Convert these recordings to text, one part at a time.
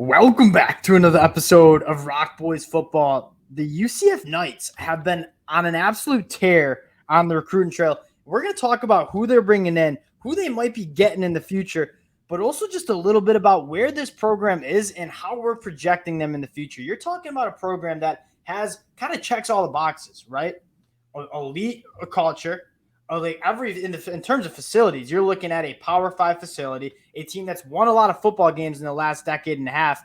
Welcome back to another episode of Rock Boys Football. The UCF Knights have been on an absolute tear on the recruiting trail. We're going to talk about who they're bringing in, who they might be getting in the future, but also just a little bit about where this program is and how we're projecting them in the future. You're talking about a program that has kind of checks all the boxes, right? Elite culture, like in terms of facilities, you're looking at a Power 5 facility, a team that's won a lot of football games in the last decade and a half.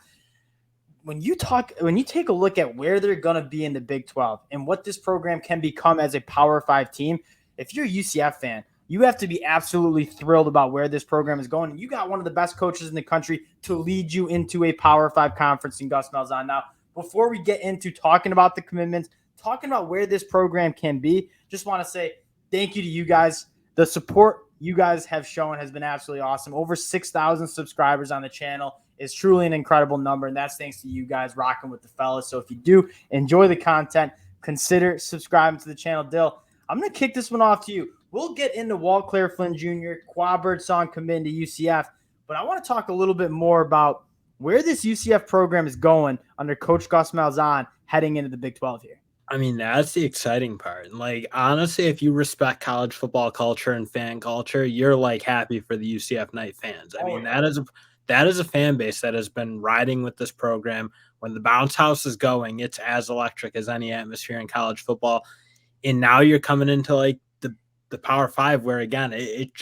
When you take a look at where they're going to be in the Big 12 and what this program can become as a Power 5 team, if you're a UCF fan, you have to be absolutely thrilled about where this program is going. You got one of the best coaches in the country to lead you into a Power 5 conference in Gus Malzahn. Now, before we get into talking about the commitments, talking about where this program can be, just want to say thank you to you guys. The support you guys have shown has been absolutely awesome. Over 6,000 subscribers on the channel is truly an incredible number, and that's thanks to you guys rocking with the fellas. So if you do enjoy the content, consider subscribing to the channel. Dill, I'm going to kick this one off to you. We'll get into Waltclaire Flynn Jr., Qua Birdsong committing to UCF, but I want to talk a little bit more about where this UCF program is going under Coach Gus Malzahn heading into the Big 12 here. I mean, that's the exciting part. Like, honestly, if you respect college football culture and fan culture, you're like happy for the UCF Knight fans. I mean, that is a fan base that has been riding with this program. When the bounce house is going, it's as electric as any atmosphere in college football. And now you're coming into like the Power 5, where again, it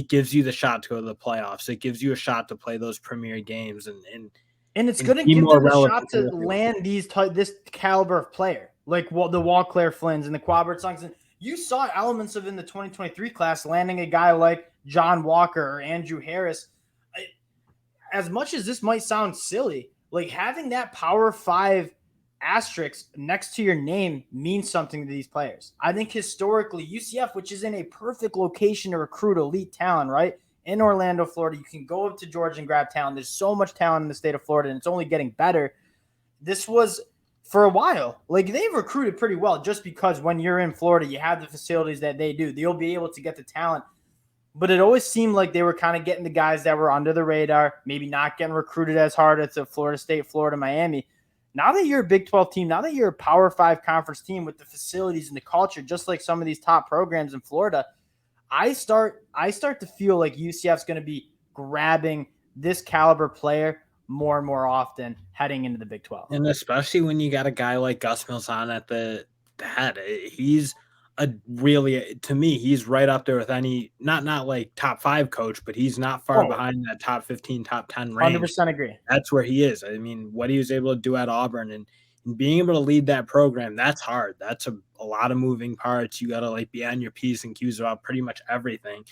gives you the shot to go to the playoffs. It gives you a shot to play those premier games and it's going to give them a shot to land this caliber of player, like the Waltclaire Flynns and the Qua Birdsongs. And you saw elements of in the 2023 class landing a guy like John Walker or Andrew Harris. As much as this might sound silly, like having that Power 5 asterisk next to your name means something to these players. I think historically, UCF, which is in a perfect location to recruit elite talent, right? In Orlando, Florida, you can go up to Georgia and grab talent. There's so much talent in the state of Florida, and it's only getting better. This was, for a while, like they've recruited pretty well just because when you're in Florida, you have the facilities that they do. You'll be able to get the talent. But it always seemed like they were kind of getting the guys that were under the radar, maybe not getting recruited as hard as Florida State, Florida, Miami. Now that you're a Big 12 team, now that you're a Power 5 conference team with the facilities and the culture, just like some of these top programs in Florida, I start to feel like UCF's going to be grabbing this caliber player more and more often heading into the Big 12. And especially when you got a guy like Gus Malzahn at the head. He's to me, he's right up there with any, not like top 5 coach, but he's not far behind that top 15, top 10 range. 100% agree. That's where he is. I mean, what he was able to do at Auburn and being able to lead that program, that's hard. That's a lot of moving parts. You got to like be on your P's and Q's about pretty much everything.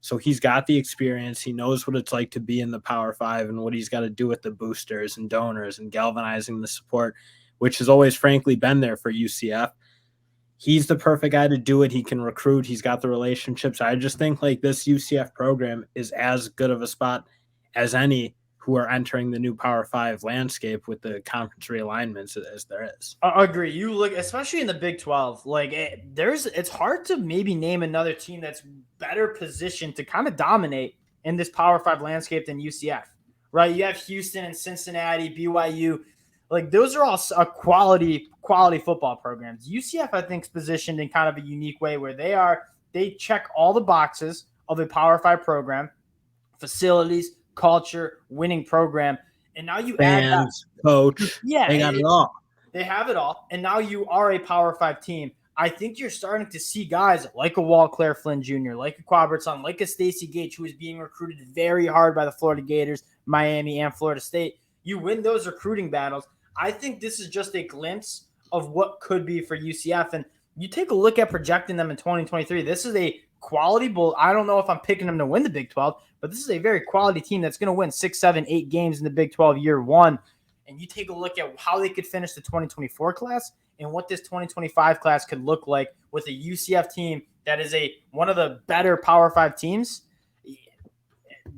So he's got the experience. He knows what it's like to be in the Power 5 and what he's got to do with the boosters and donors and galvanizing the support, which has always frankly been there for UCF. He's the perfect guy to do it. He can recruit. He's got the relationships. I just think like this UCF program is as good of a spot as any who are entering the new Power 5 landscape with the conference realignments as there is. I agree. You look, especially in the Big 12, like it's hard to maybe name another team that's better positioned to kind of dominate in this Power 5 landscape than UCF, right? You have Houston and Cincinnati, BYU. Like those are all quality football programs. UCF, I think, is positioned in kind of a unique way where they check all the boxes of a Power 5 program, facilities, culture, winning program, and now you add coach. Yeah, they got it all. They have it all, and now you are a Power 5 team. I think you're starting to see guys like a Waltclaire Flynn Jr., like a Qua Birdsong, like a Stacey Gage, who is being recruited very hard by the Florida Gators, Miami, and Florida State. You win those recruiting battles. I think this is just a glimpse of what could be for UCF, and you take a look at projecting them in 2023. This is a quality bowl. I don't know if I'm picking them to win the Big 12, but this is a very quality team that's going to win 6, 7, 8 games in the Big 12 year one. And you take a look at how they could finish the 2024 class and what this 2025 class could look like with a UCF team that is one of the better Power 5 teams.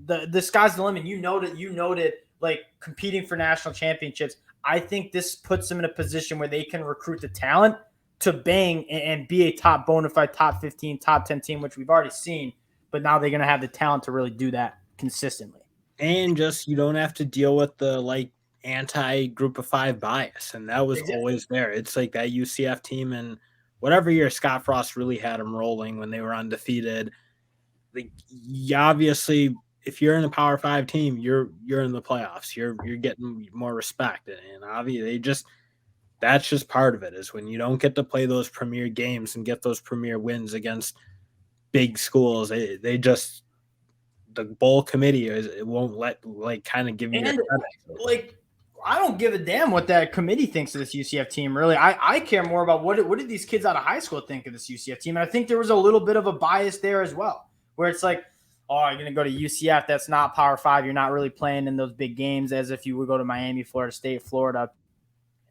The sky's the limit. You noted like competing for national championships. I think this puts them in a position where they can recruit the talent to bang and be a top bona fide top 15, top 10 team, which we've already seen. But now they're going to have the talent to really do that consistently. And just you don't have to deal with the like anti-group of five bias, and that was Exactly. always there. It's like that UCF team, and whatever year Scott Frost really had them rolling when they were undefeated. Like, obviously, if you're in a Power Five team, you're in the playoffs. You're getting more respect, and obviously, that's just part of it. Is when you don't get to play those premier games and get those premier wins against big schools, they just the bowl committee it won't kind of give you your And credit. like, I don't give a damn what that committee thinks of this UCF team. Really, I care more about what did these kids out of high school think of this UCF team. And I think there was a little bit of a bias there as well, where it's like, oh, you're gonna go to UCF. That's not Power Five. You're not really playing in those big games as if you would go to Miami, Florida State, Florida.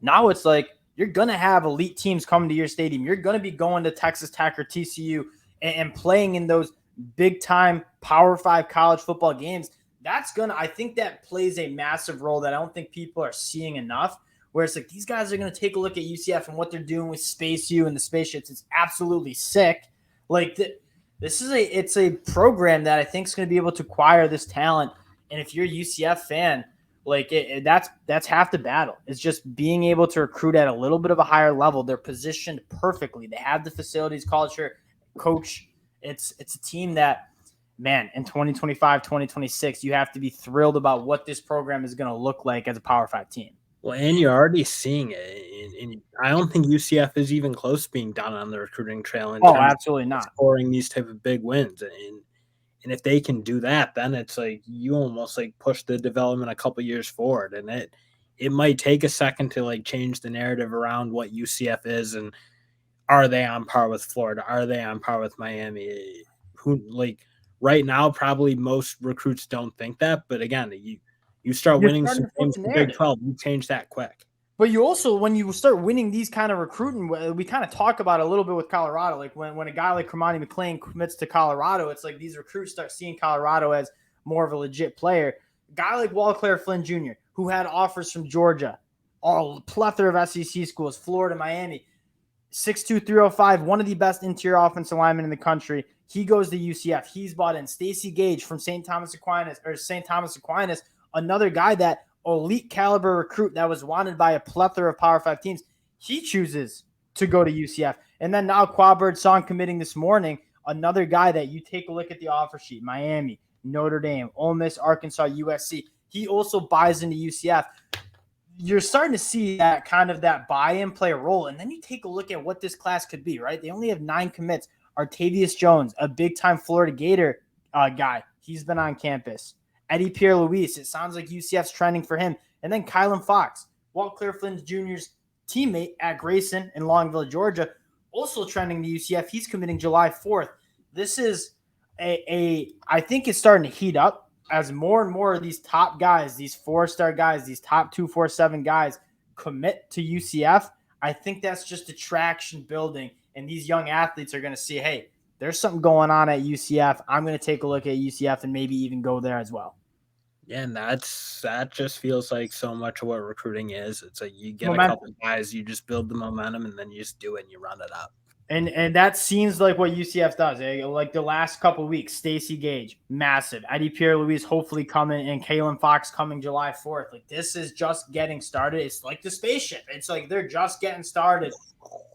Now it's like you're gonna have elite teams coming to your stadium. You're gonna be going to Texas Tech or TCU and playing in those big time Power Five college football games. I think that plays a massive role that I don't think people are seeing enough. Where it's like these guys are going to take a look at UCF and what they're doing with Space U and the spaceships. It's absolutely sick. Like it's a program that I think is going to be able to acquire this talent. And if you're a UCF fan, like that's half the battle. It's just being able to recruit at a little bit of a higher level. They're positioned perfectly. They have the facilities, culture, coach. It's a team that, man, in 2025, 2026, you have to be thrilled about what this program is going to look like as a Power 5 team. Well, and you're already seeing it. And I don't think UCF is even close to being down on the recruiting trail in terms absolutely not. of scoring these type of big wins. And if they can do that, then it's like you almost like push the development a couple years forward. And it might take a second to like change the narrative around what UCF is and are they on par with Florida? Are they on par with Miami? Right now, probably most recruits don't think that. But again, you start winning some games in the Big 12, you change that quick. But you also, when you start winning these kind of recruiting, we kind of talk about it a little bit with Colorado. Like when a guy like Kermani McClain commits to Colorado, it's like these recruits start seeing Colorado as more of a legit player. A guy like Waltclaire Flynn Jr., who had offers from Georgia, a plethora of SEC schools, Florida, Miami, 6'2", 305, one of the best interior offensive linemen in the country. He goes to UCF. He's bought in. Stacey Gage from St. Thomas Aquinas, another guy that elite caliber recruit that was wanted by a plethora of Power 5 teams. He chooses to go to UCF. And then now Qua Birdsong committing this morning, another guy that you take a look at the offer sheet, Miami, Notre Dame, Ole Miss, Arkansas, USC. He also buys into UCF. You're starting to see that kind of that buy-in play a role. And then you take a look at what this class could be, right? They only have 9 commits. Artavius Jones, a big-time Florida Gator guy. He's been on campus. Eddie Pierre-Louis, it sounds like UCF's trending for him. And then Kylan Fox, Waltclaire Flynn Jr.'s teammate at Grayson in Longville, Georgia, also trending to UCF. He's committing July 4th. This is I think it's starting to heat up as more and more of these top guys, these 4-star guys, these top 247 guys commit to UCF. I think that's just attraction building. And these young athletes are going to see, hey, there's something going on at UCF. I'm going to take a look at UCF and maybe even go there as well. Yeah, and that just feels like so much of what recruiting is. It's like you get Momentum. a couple of guys, you just build the momentum, and then you just do it and you run it up. And that seems like what UCF does. Like the last couple of weeks, Stacey Gage, massive. Eddie Pierre-Louis hopefully coming, and Kylan Fox coming July 4th. Like this is just getting started. It's like the spaceship. It's like they're just getting started.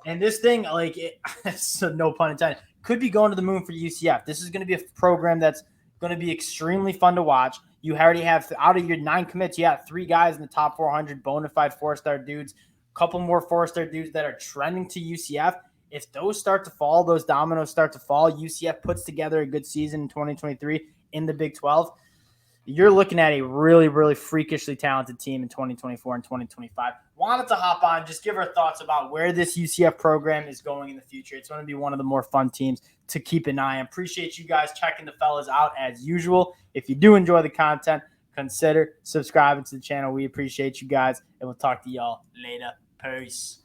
And this thing, like, so no pun intended, could be going to the moon for UCF. This is going to be a program that's going to be extremely fun to watch. You already have, out of your 9 commits, you have 3 guys in the top 400, bona fide 4-star dudes, a couple more 4-star dudes that are trending to UCF. If those start to fall, those dominoes start to fall, UCF puts together a good season in 2023 in the Big 12. You're looking at a really, really freakishly talented team in 2024 and 2025. Wanted to hop on, just give our thoughts about where this UCF program is going in the future. It's going to be one of the more fun teams to keep an eye on. Appreciate you guys checking the fellas out as usual. If you do enjoy the content, consider subscribing to the channel. We appreciate you guys, and we'll talk to y'all later. Peace.